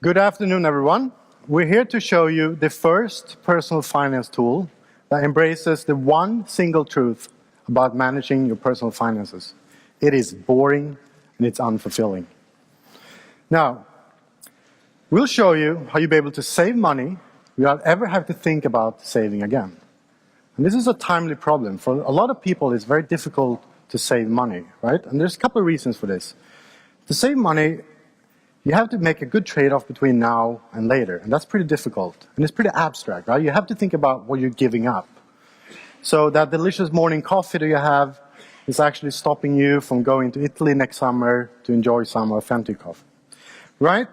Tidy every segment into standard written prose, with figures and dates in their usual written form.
Good afternoon, everyone. We're here to show you the first personal finance tool that embraces the one single truth about managing your personal finances. It is boring and it's unfulfilling. Now, we'll show you how you'll be able to save money without ever having to think about saving again. And this is a timely problem. For a lot of people, it's very difficult to save money, right? And there's a couple of reasons for this. To save money, you have to make a good trade-off between now and later, and that's pretty difficult. And it's pretty abstract, right? You have to think about what you're giving up. So that delicious morning coffee that you have is actually stopping you from going to Italy next summer to enjoy some authentic coffee, right?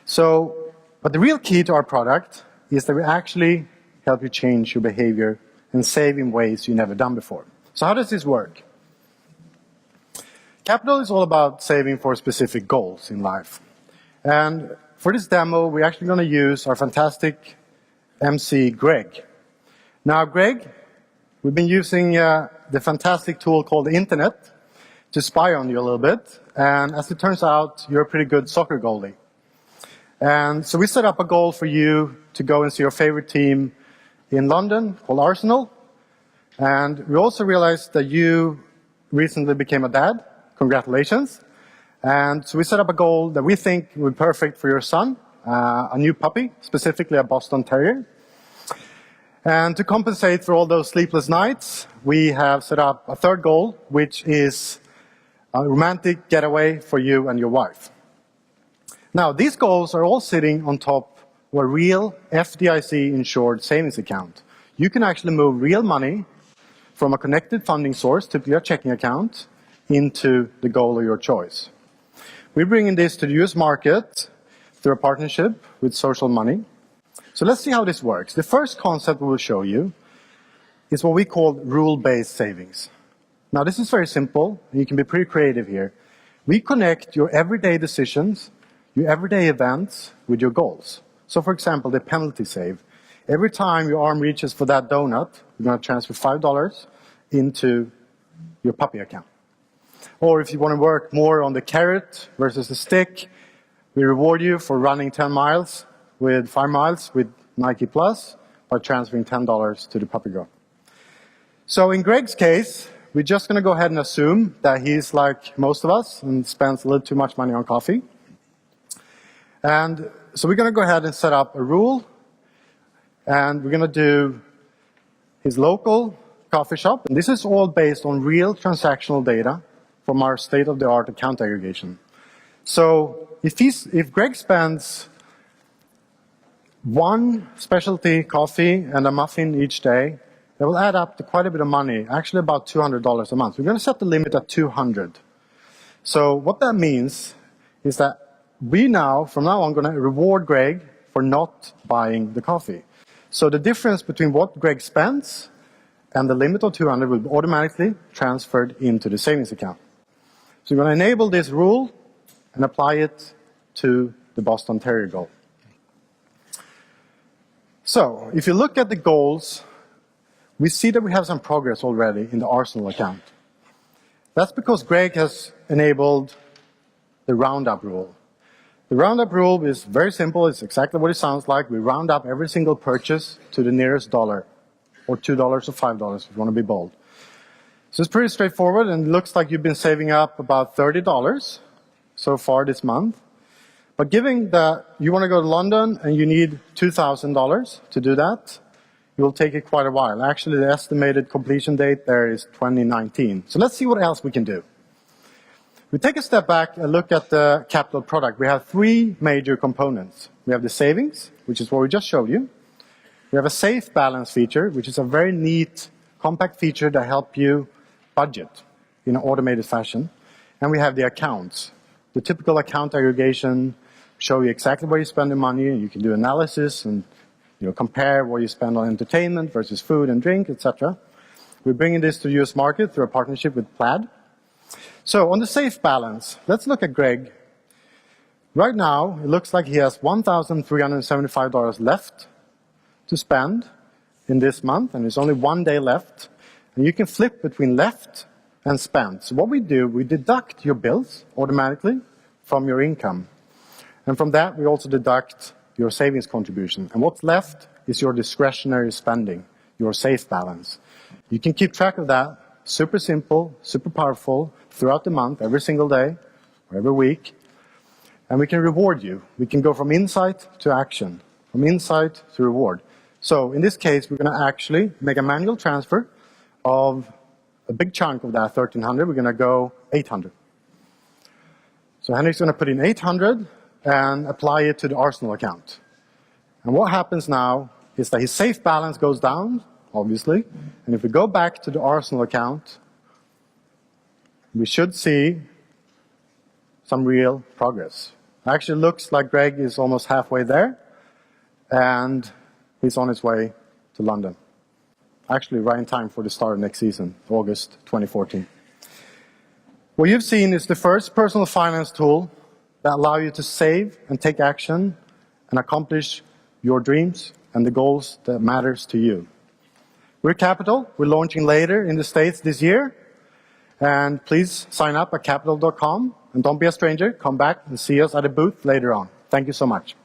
So, but the real key to our product is that we actually help you change your behavior and save in ways you've never done before. So how does this work? Qapital is all about saving for specific goals in life. And for this demo, we're actually going to use our fantastic MC, Greg. Now, Greg, we've been using the fantastic tool called the Internet to spy on you a little bit. And as it turns out, you're a pretty good soccer goalie. And so we set up a goal for you to go and see your favorite team in London called Arsenal. And we also realized that you recently became a dad. Congratulations. And so we set up a goal that we think would be perfect for your son, a new puppy, specifically a Boston Terrier. And to compensate for all those sleepless nights, we have set up a third goal, which is a romantic getaway for you and your wife. Now, these goals are all sitting on top of a real FDIC-insured savings account. You can actually move real money from a connected funding source, typically a checking account, into the goal of your choice. We're bringing this to the US market through a partnership with Social Money. So let's see how this works. The first concept we will show you is what we call rule-based savings. Now, this is very simple, and you can be pretty creative here. We connect your everyday decisions, your everyday events, with your goals. So, for example, the penalty save. Every time your arm reaches for that donut, you're going to transfer $5 into your puppy account. Or if you want to work more on the carrot versus the stick, we reward you for running 5 miles with Nike Plus by transferring $10 to the puppy girl. So in Greg's case, we're just going to go ahead and assume that he's like most of us and spends a little too much money on coffee. And so we're going to go ahead and set up a rule. And we're going to do his local coffee shop. And this is all based on real transactional data from our state-of-the-art account aggregation. So if Greg spends one specialty coffee and a muffin each day, that will add up to quite a bit of money, actually about $200 a month. We're going to set the limit at $200. So what that means is that we now, from now on, going to reward Greg for not buying the coffee. So the difference between what Greg spends and the limit of $200 will be automatically transferred into the savings account. So we're going to enable this rule and apply it to the Boston Terrier goal. So if you look at the goals, we see that we have some progress already in the Arsenal account. That's because Greg has enabled the roundup rule. The roundup rule is very simple. It's exactly what it sounds like. We round up every single purchase to the nearest dollar, or $2 or $5 if you want to be bold. So it's pretty straightforward, and it looks like you've been saving up about $30 so far this month. But given that you want to go to London and you need $2,000 to do that, it will take you quite a while. Actually, the estimated completion date there is 2019. So let's see what else we can do. We take a step back and look at the Qapital product. We have 3 major components. We have the savings, which is what we just showed you. We have a safe balance feature, which is a very neat, compact feature that helps you budget in an automated fashion. And we have the accounts. The typical account aggregation show you exactly where you spend the money, and you can do analysis and compare what you spend on entertainment versus food and drink, etc. We're bringing this to the US market through a partnership with Plaid. So on the safe balance, let's look at Greg. Right now, it looks like he has $1,375 left to spend in this month, and there's only 1 day left. And you can flip between left and spend. So what we do, we deduct your bills automatically from your income. And from that, we also deduct your savings contribution. And what's left is your discretionary spending, your safe balance. You can keep track of that. Super simple, super powerful, throughout the month, every single day, or every week. And we can reward you. We can go from insight to action, from insight to reward. So in this case, we're going to actually make a manual transfer of a big chunk of that 1,300. We're going to go 800. So Henrik's going to put in 800 and apply it to the Arsenal account. And what happens now is that his safe balance goes down, obviously. And if we go back to the Arsenal account, we should see some real progress. Actually looks like Greg is almost halfway there, and he's on his way to London. Actually right in time for the start of next season, August 2014. What you've seen is the first personal finance tool that allows you to save and take action and accomplish your dreams and the goals that matters to you. We're Qapital. We're launching later in the States this year. And please sign up at qapital.com. And don't be a stranger. Come back and see us at a booth later on. Thank you so much.